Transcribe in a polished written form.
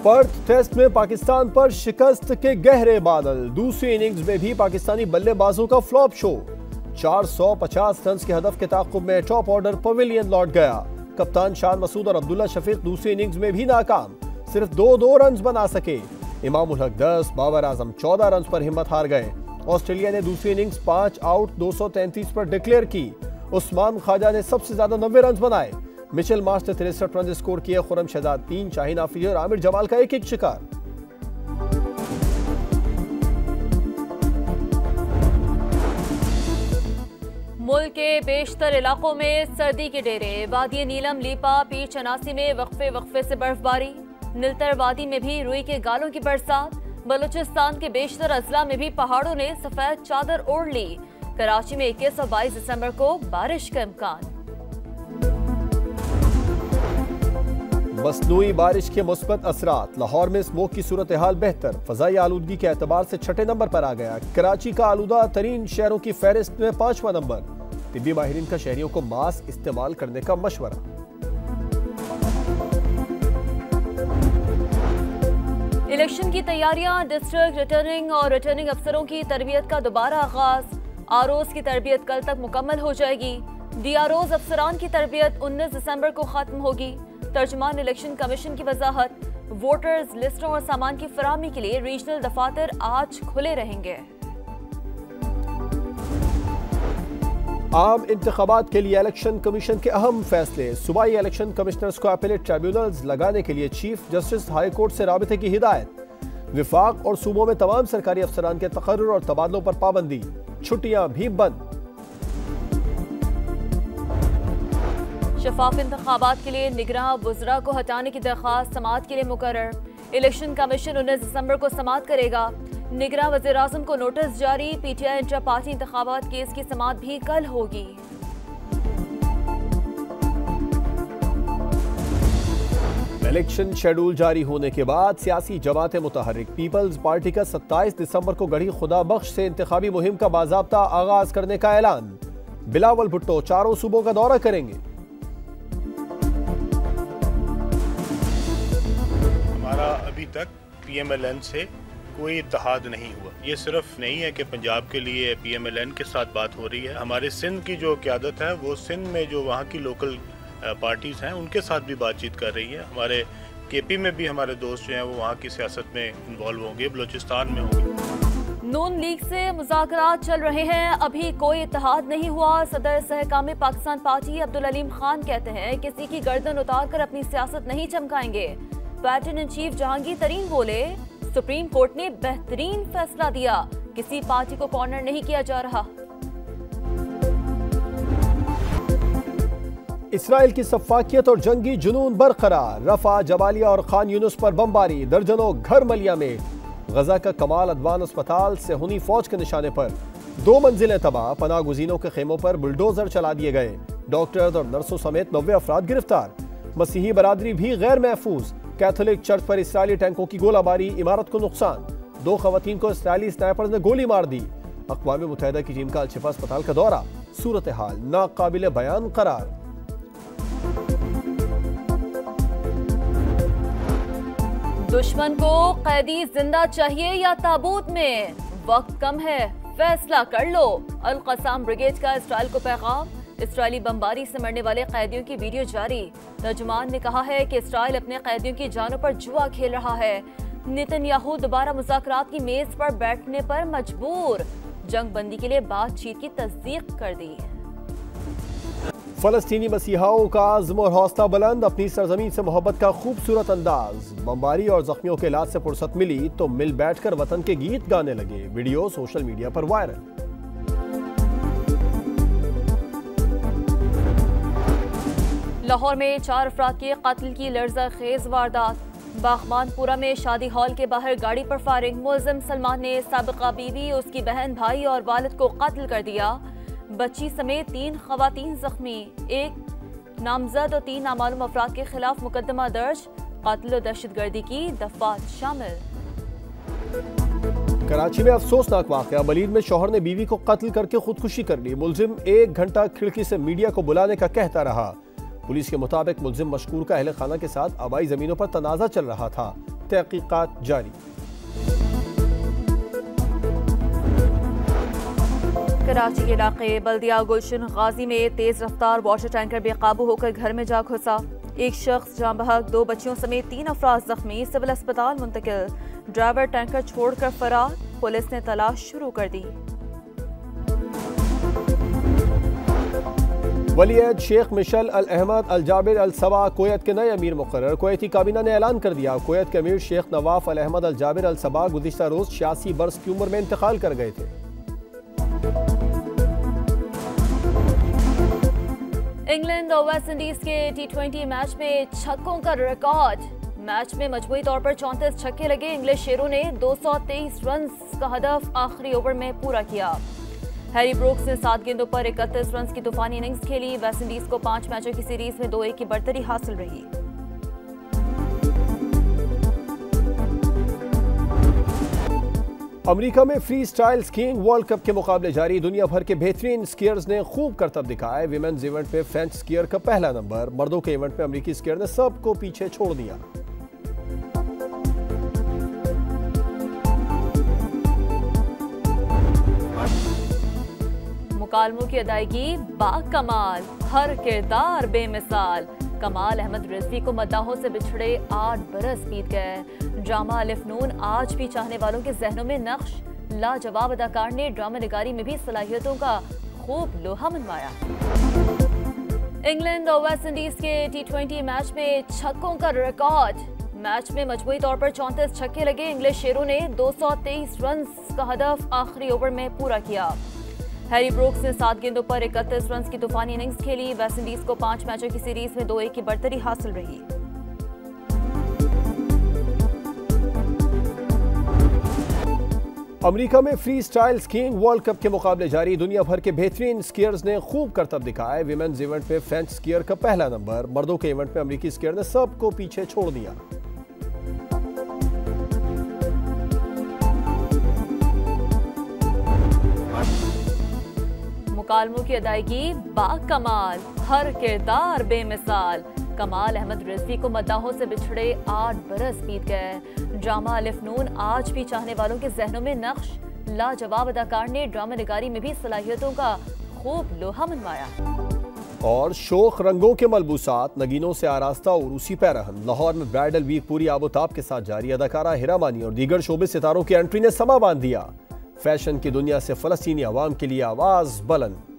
Perth test में पाकिस्तान पर शिकस्त के गहरे बादल। दूसरी इनिंग्स में भी पाकिस्तानी बल्लेबाजों का फ्लॉप शो। 450 रन के हदफ के ताक़ुब में टॉप ऑर्डर पवेलियन लौट गया। कप्तान शान मसूद और अब्दुल्ला शफीक दूसरी इनिंग्स में भी नाकाम, सिर्फ 2 रन बना सके। इमामुल हक 10, बाबर आजम 14 रन पर हिम्मत हार गए। ऑस्ट्रेलिया ने दूसरी इनिंग्स 5 आउट 233 पर डिक्लेयर की। उस्मान ख्वाजा ने सबसे ज्यादा 90 रन बनाए। मिचेल मार्श ने 63 रन स्कोर किए। खुरम शहजाद 3, शाहीन आफरीदी और आमिर जमाल का एक शिकार। मुल्क के बेशतर इलाकों में सर्दी के डेरे। वादी नीलम, लीपा, पीर चनासी में वक्फे से बर्फबारी। नीलतर वादी में भी रुई के गालों की बरसात। बलूचिस्तान के बेशतर अजला में भी पहाड़ों ने सफेद चादर ओढ़ ली। कराची में 21 और 22 दिसंबर को बारिश का इम्कान। मसनूई बारिश के मुस्बत असरात। लाहौर में स्मोक की सूरत हाल बेहतर। फजाई आलूदगी के एतबार से 6ठे नंबर पर आ गया। कराची का आलूदा तरीन शहरों की फहरिस्त में 5वां नंबर। तिब्बी माहिरीन का शहरियों को मास्क इस्तेमाल करने का मशवरा। इलेक्शन की तैयारियां। डिस्ट्रिक्ट रिटर्निंग और रिटर्निंग अफसरों की तरबियत का दोबारा आगाज। आरओज की तरबियत कल तक मुकम्मल हो जाएगी। डीआरओज अफसरान की तरबियत 19 दिसंबर को खत्म होगी। तर्जुमान इलेक्शन कमीशन की वजाहत। वोटर्स लिस्टों और सामान की फराहमी के लिए रीजनल दफातर आज खुले रहेंगे। आम इंतखाबात के लिए इलेक्शन कमीशन के अहम फैसले। सूबाई इलेक्शन कमिश्नर्स को अपीलेट ट्रिब्यूनल्स लगाने के लिए चीफ जस्टिस हाई कोर्ट से राबिते की हिदायत। विफाक और सूबों में तमाम सरकारी अफसरान के तकर्रुर और तबादलों पर पाबंदी। छुट्टियां भी बंद। शफाफ इंतखाबात के लिए निगरां वुज़रा को हटाने की दरख्वास्त समाअत के लिए मुकर्रर। इलेक्शन कमीशन 19 दिसंबर को समाअत करेगा। निगरां वज़ीर आज़म को नोटिस जारी। पीटीआई इंटर पार्टी इंतखाबात केस की समाअत भी कल होगी। इलेक्शन शेड्यूल जारी होने के बाद सियासी जमातें मुतहर्रिक। पीपल्स पार्टी का 27 दिसंबर को गढ़ी खुदा बख्श से इंतखाबी मुहिम का बाज़ाब्ता आगाज करने का ऐलान। बिलावल भुट्टो 4 सूबों का दौरा करेंगे। हमारा अभी तक पीएमएलएन से कोई इत्तेहाद नहीं हुआ। ये सिर्फ नहीं है कि पंजाब के लिए पीएमएलएन के साथ बात हो रही है। हमारे सिंध की जो क़यादत है वो सिंध में जो वहाँ की लोकल पार्टीज़ हैं उनके साथ भी बातचीत कर रही है। हमारे केपी में भी हमारे दोस्त जो हैं वो वहाँ की सियासत में इन्वॉल्व होंगे, बलूचिस्तान में होंगे। नून लीग से मुज़ाकरात चल रहे हैं, अभी कोई इत्तेहाद नहीं हुआ। सदर सहकाम पाकिस्तान पार्टी अब्दुल अलीम खान कहते हैं किसी की गर्दन उतार कर अपनी सियासत नहीं चमकाएंगे। पैटर्न इन चीफ जहांगीर तरीन बोले सुप्रीम कोर्ट ने बेहतरीन फैसला दिया, किसी पार्टी को कॉर्नर नहीं किया जा रहा। इसराइल की सफाकियत और जंगी जुनून बरकरार। रफा, जबालिया और खान यूनुस पर बमबारी। दर्जनों घर मलिया में। गजा का कमाल अदवान अस्पताल से हुनी फौज के निशाने पर 2 मंजिलें तबाह। पनाह गुज़ीनों के खेमों पर बुलडोजर चला दिए गए। डॉक्टर्स और नर्सों समेत 90 अफराद गिरफ्तार। मसीही बरादरी भी गैर महफूज। कैथोलिक चर्च पर इसराइली टैंकों की गोलाबारी। इमारत को नुकसान। 2 खवातीन को इसराइली स्नाइपर्स ने गोली मार दी। अक़वाम मुत्तहिदा की टीम का अल-शिफा अस्पताल का दौरा। सूरत हाल नाकाबिल बयान करार। दुश्मन को कैदी जिंदा चाहिए या ताबूत में, वक्त कम है, फैसला कर लो। अल क़साम ब्रिगेड का इसराइल को पैगाम। इसराइली बमबारी से मरने वाले कैदियों की वीडियो जारी। तर्जुमान ने कहा है कि इसराइल अपने कैदियों की जानों पर जुआ खेल रहा है। नेतन्याहू दोबारा मुज़ाकरात की मेज पर बैठने पर मजबूर। जंग बंदी के लिए बातचीत की तस्दीक कर दी। फलस्तीनी मसीहाओं का आज़्म और हौसला बुलंद। अपनी सरजमीन से मोहब्बत का खूबसूरत अंदाज। बमबारी और जख्मियों के इलाज से फुर्सत मिली तो मिल बैठकर वतन के गीत गाने लगे। वीडियो सोशल मीडिया पर वायरल। लाहौर में 4 अफराद के कत्ल की लर्ज़ाखेज़ वारदात। बागमानपुरा में शादी हॉल के बाहर गाड़ी पर फायरिंग। मुलजिम सलमान ने साबिका बीवी, उसकी बहन, भाई और वालिद को कत्ल कर दिया। बच्ची समेत 3 खवातीन जख्मी। 1 नामजद और 3 नामालूम अफराद के खिलाफ मुकदमा दर्ज। कत्ल और दहशतगर्दी की दफात शामिल। कराची में अफसोसनाक वाक़या। बलीद में शौहर ने बीवी को कत्ल करके खुदकुशी कर ली। मुलजिम 1 घंटा खिड़की से मीडिया को बुलाने का कहता रहा। पुलिस के मुताबिक मुलजिम मशकूर का अहले खाना के साथ आबाई जमीनों पर तनाज़ा चल रहा था। तहकीकात जारी। कराची के इलाके बल्दिया गुलशन गाजी में तेज रफ्तार वाटर टैंकर बेकाबू होकर घर में जा घुसा। एक शख्स जाँ बहक, 2 बच्चियों समेत 3 अफराद जख्मी, सिविल अस्पताल मुंतकिल। ड्राइवर टैंकर छोड़कर फरार, पुलिस ने तलाश शुरू कर दी। वलीअहद शेख मिशल अल अहमद अल जाबिर अल सबा कुवैत के नए अमीर मुकर्रर। कुवैती काबीना ने ऐलान कर दिया, कुवैत के अमीर शेख नवाफ अल अहमद अल जाबिर अल सबा गुज़िश्ता रोज 86 बरस की उम्र में इंतकाल कर गए थे। इंग्लैंड और वेस्ट इंडीज के T20 मैच में छक्कों का रिकॉर्ड। मैच में मजमूई तौर पर 34 छक्के लगे। इंग्लिश शेरों ने 223 रन का हदफ आखिरी ओवर में पूरा किया। हैरी ब्रूक्स ने 7 गेंदों पर 31 रन की तूफानी इनिंग्स खेली। वेस्ट इंडीज को 5 मैचों की सीरीज में 2-1 की बढ़तरी हासिल रही। अमेरिका में free style skiing world cup के मुकाबले जारी। दुनिया भर के बेहतरीन स्कीयर्स ने खूब करतब दिखाए। विमेन्स इवेंट में फ्रेंच स्कीयर का पहला नंबर। मर्दों के इवेंट में अमेरिकी स्कीयर ने सबको पीछे छोड़ दिया। मुकालमों की अदायगी बाकमाल, हर किरदार बेमिसाल। कमाल अहमद रिजवी को मद्दाहों से बिछड़े 8 बरस बीत गए। ड्रामा अलिफ नून आज भी चाहने वालों के जहनों में नक्श। लाजवाब अदाकार ने ड्रामा निगारी में भी सलाहियतों का खूब लोहा मनवाया। इंग्लैंड और वेस्ट इंडीज के T20 मैच में छक्कों का रिकॉर्ड। मैच में मजमूई तौर पर 34 छक्के लगे। इंग्लिश शेरों ने 223 रन का हदफ आखिरी ओवर में पूरा किया। हैरी ब्रूक्स ने 7 गेंदों पर 31 रन की तूफानी इनिंग्स खेली। वेस्ट इंडीज को 5 मैचों की सीरीज में 2-1 की बढ़तरी हासिल रही। अमेरिका में free style skiing world cup के मुकाबले जारी। दुनिया भर के बेहतरीन स्कीयर्स ने खूब करतब दिखाए। विमेन्स इवेंट में फ्रेंच स्कीयर का पहला नंबर। मर्दों के इवेंट में अमेरिकी स्कीयर ने सबको पीछे छोड़ दिया। मुकालमों की अदायगी बाकमाल, हर किरदार बेमिसाल। कमाल अहमद रिजवी को मद्दाहों से बिछड़े 8 बरस बीत गए। ड्रामा अलिफ नून आज भी चाहने वालों के जहनों में नक्श। लाजवाब अदाकार ने ड्रामा निगारी में भी सलाहियतों का खूब लोहा मनवाया। और शोख रंगों के मलबूसात, नगीनों से आरास्ता उरूसी पैरहन। लाहौर में ब्राइडल वीक पूरी आबोताब के साथ जारी। अदाकारा हिरा मानी और दीगर शोबे सितारों की एंट्री ने समा बांध दिया। फैशन की दुनिया से फलस्तीनी अवाम के लिए आवाज बुलंद।